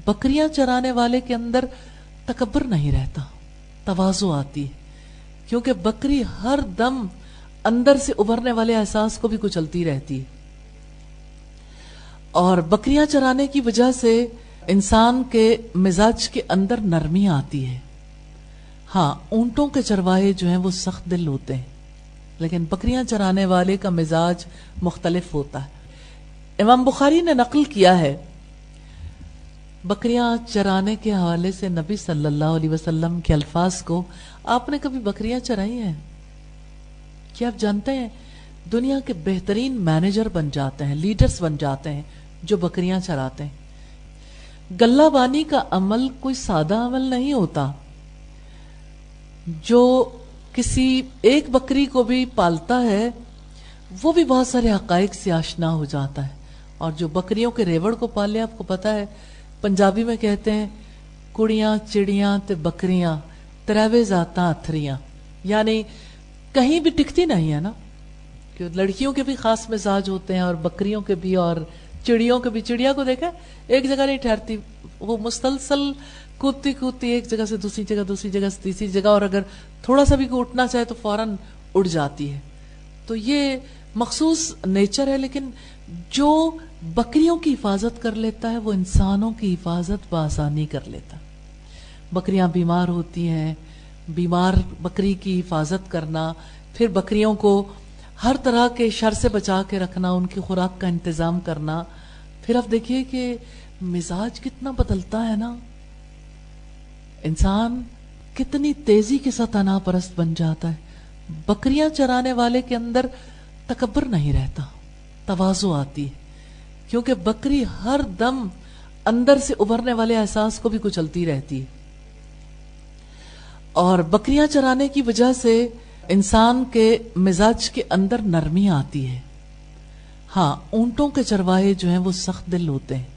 बकरियां चराने वाले के अंदर तकब्बर नहीं रहता, तवाज़ु आती है, क्योंकि बकरी हर दम अंदर से उभरने वाले एहसास को भी कुचलती रहती है। और बकरियां चराने की वजह से इंसान के मिजाज के अंदर नरमी आती है। हाँ, ऊंटों के चरवाहे जो हैं वो सख्त दिल होते हैं, लेकिन बकरियां चराने वाले का मिजाज मुख्तलिफ होता है। इमाम बुखारी ने नकल किया है, बकरियां चराने के हवाले से नबी सल्लल्लाहु अलैहि वसल्लम के अल्फाज को, आपने कभी बकरियां चराई हैं? क्या आप जानते हैं दुनिया के बेहतरीन मैनेजर बन जाते हैं, लीडर्स बन जाते हैं जो बकरियां चराते हैं। गल्लाबानी का अमल कोई सादा अमल नहीं होता। जो किसी एक बकरी को भी पालता है वो भी बहुत सारे हकाइक से आशना हो जाता है। और जो बकरियों के रेवड़ को पाले, आपको पता है पंजाबी में कहते हैं कुड़ियां चिड़ियां ते बकरियां त्रैवे जाता अथरियां, यानी कहीं भी टिकती नहीं है ना, कि लड़कियों के भी खास मिजाज होते हैं और बकरियों के भी और चिड़ियों के भी। चिड़िया को देखा एक जगह नहीं ठहरती, वो मुसलसल कूदती कूदती एक जगह से दूसरी जगह, दूसरी जगह से तीसरी जगह, और अगर थोड़ा सा भी उठना चाहे तो फौरन उड़ जाती है। तो ये मखसूस नेचर है। लेकिन जो बकरियों की हिफाजत कर लेता है वो इंसानों की हिफाजत बआसानी कर लेता है। बकरियां बीमार होती हैं, बीमार बकरी की हिफाजत करना, फिर बकरियों को हर तरह के शर से बचा के रखना, उनकी खुराक का इंतजाम करना, फिर आप देखिए कि मिजाज कितना बदलता है ना, इंसान कितनी तेजी के साथ अनापरस्त बन जाता है। बकरियां चराने वाले के अंदर तकब्बर नहीं रहता, तवाज़ु आती है, क्योंकि बकरी हर दम अंदर से उभरने वाले एहसास को भी कुचलती रहती है। और बकरियां चराने की वजह से इंसान के मिजाज के अंदर नरमी आती है। हाँ, ऊंटों के चरवाहे जो हैं वो सख्त दिल होते हैं,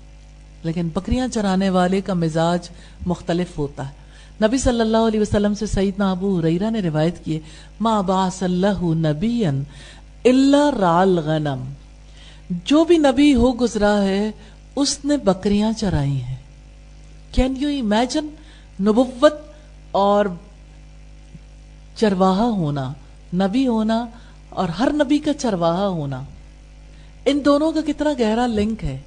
लेकिन बकरियां चराने वाले का मिजाज मुख्तलिफ होता है। नबी सल्लल्लाहु अलैहि वसल्लम से सईदना अबू हुरैरा ने रिवायत की है, मा बअसल्लहु नबिय्यन इल्ला राल गनम, जो भी नबी हो गुजरा है उसने बकरियां चराई हैं। कैन यू इमेजिन नबुव्वत और चरवाहा होना, नबी होना और हर नबी का चरवाहा होना, इन दोनों का कितना गहरा लिंक है।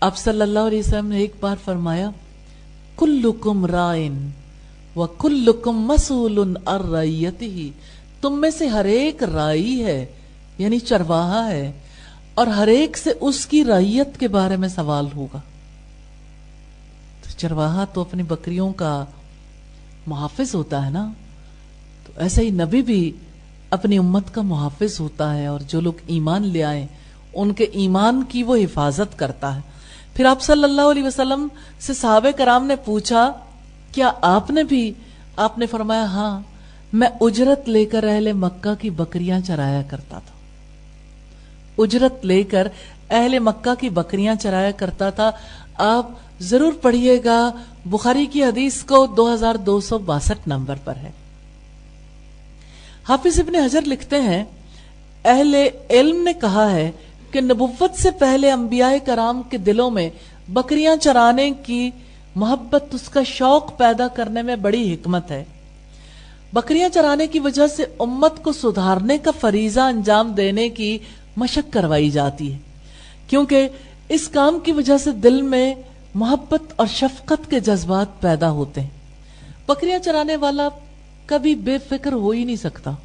आप सल्लल्लाहु अलैहि वसल्लम ने एक बार फरमाया, कुल्लुकुम राइन व कुल्लुकुम मसूलुन अर रइयतिही, तुम में से हर एक राई है यानी चरवाहा है, और हर एक से उसकी रइयत के बारे में सवाल होगा। तो चरवाहा तो अपनी बकरियों का मुहाफिज होता है ना, तो ऐसे ही नबी भी अपनी उम्मत का मुहाफिज होता है, और जो लोग ईमान ले आए उनके ईमान की वो हिफाजत करता है। फिर आप सल्लल्लाहु अलैहि वसल्लम से सहाबे कराम ने पूछा, क्या आपने भी? आपने फरमाया, हाँ, मैं उजरत लेकर अहले मक्का की बकरियां चराया करता था। उजरत लेकर अहले मक्का की बकरियां चराया करता था। आप जरूर पढ़िएगा, बुखारी की हदीस को 2262 नंबर पर है। हाफिज इब्ने हजर लिखते हैं, अहले इल्म ने कहा है कि नबुव्वत से पहले अंबियाए कराम के दिलों में बकरियां चराने की मोहब्बत, उसका शौक पैदा करने में बड़ी हिकमत है। बकरियां चराने की वजह से उम्मत को सुधारने का फरीजा अंजाम देने की मशक करवाई जाती है, क्योंकि इस काम की वजह से दिल में मोहब्बत और शफकत के जज्बात पैदा होते हैं। बकरियां चराने वाला कभी बेफिक्र हो ही नहीं सकता।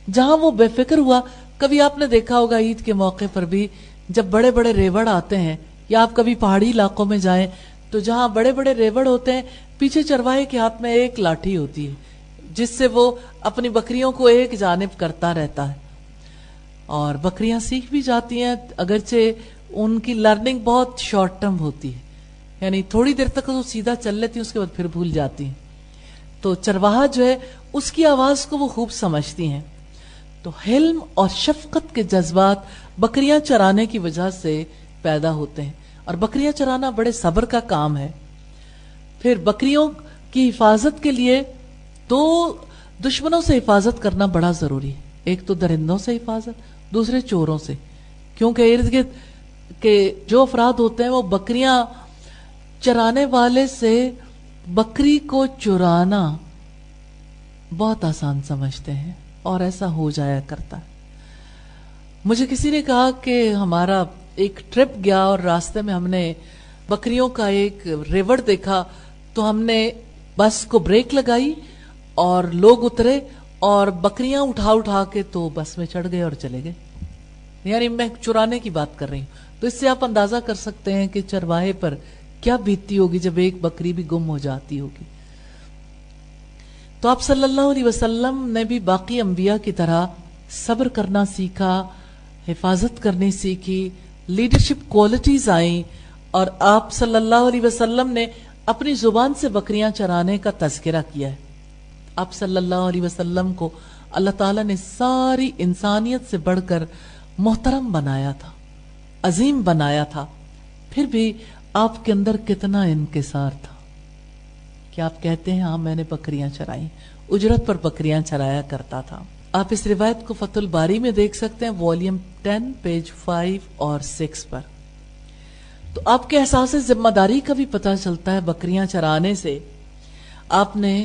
जहां वो बेफिक्र हुआ, कभी आपने देखा होगा ईद के मौके पर भी जब बड़े बड़े रेवड़ आते हैं, या आप कभी पहाड़ी इलाकों में जाएं तो जहां बड़े बड़े रेवड़ होते हैं, पीछे चरवाहे के हाथ में एक लाठी होती है जिससे वो अपनी बकरियों को एक जानिब करता रहता है। और बकरियां सीख भी जाती हैं, अगरचे उनकी लर्निंग बहुत शॉर्ट टर्म होती है, यानी थोड़ी देर तक वो सीधा चल लेती है, उसके बाद फिर भूल जाती हैं। तो चरवाहा जो है उसकी आवाज को वो खूब समझती हैं। तो हिल्म और शफकत के जज्बात बकरियां चराने की वजह से पैदा होते हैं, और बकरियां चराना बड़े सब्र का काम है। फिर बकरियों की हिफाजत के लिए दो दुश्मनों से हिफाजत करना बड़ा जरूरी है। एक तो दरिंदों से हिफाजत, दूसरे चोरों से, क्योंकि इर्द गिर्द کہ جو افراد ہوتے ہیں وہ بکریاں چرانے والے سے بکری کو چرانا بہت آسان سمجھتے ہیں اور ایسا ہو جایا کرتا ہے. مجھے کسی نے کہا کہ ہمارا ایک ٹرپ گیا اور راستے میں ہم نے بکریوں کا ایک ریوڑ دیکھا تو ہم نے بس کو بریک لگائی اور لوگ اترے اور بکریاں اٹھا اٹھا کے تو بس میں چڑھ گئے اور چلے گئے. یعنی میں چرانے کی بات کر رہی ہوں. تو اس سے آپ اندازہ کر سکتے ہیں کہ چرواہے پر کیا بیتتی ہوگی جب ایک بکری بھی گم ہو جاتی ہوگی. تو آپ صلی اللہ علیہ وسلم نے بھی باقی انبیاء کی طرح صبر کرنا سیکھا، حفاظت کرنی سیکھی، لیڈرشپ کوالٹیز آئیں، اور آپ صلی اللہ علیہ وسلم نے اپنی زبان سے بکریاں چرانے کا تذکرہ کیا ہے. آپ صلی اللہ علیہ وسلم کو اللہ تعالیٰ نے ساری انسانیت سے بڑھ کر محترم بنایا تھا، عظیم بنایا تھا، پھر بھی آپ کے اندر کتنا انکسار تھا کہ آپ کہتے ہیں ہاں میں نے بکریاں چرائیں، اجرت پر بکریاں چرایا کرتا تھا. آپ اس روایت کو فتح الباری میں دیکھ سکتے ہیں، والیوم 10 پیج 5 اور 6 پر. تو آپ کے احساس ذمہ داری کا بھی پتہ چلتا ہے بکریاں چرانے سے. آپ نے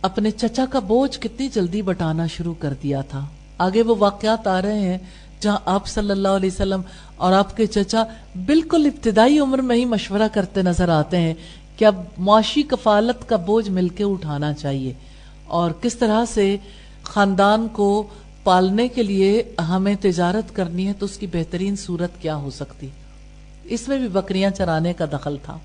اپنے چچا کا بوجھ کتنی جلدی بٹانا شروع کر دیا تھا. آگے وہ واقعات آ رہے ہیں جہاں آپ صلی اللہ علیہ وسلم اور آپ کے چچا بالکل ابتدائی عمر میں ہی مشورہ کرتے نظر آتے ہیں کہ اب معاشی کفالت کا بوجھ مل کے اٹھانا چاہیے اور کس طرح سے خاندان کو پالنے کے لیے ہمیں تجارت کرنی ہے تو اس کی بہترین صورت کیا ہو سکتی. اس میں بھی بکریاں چرانے کا دخل تھا.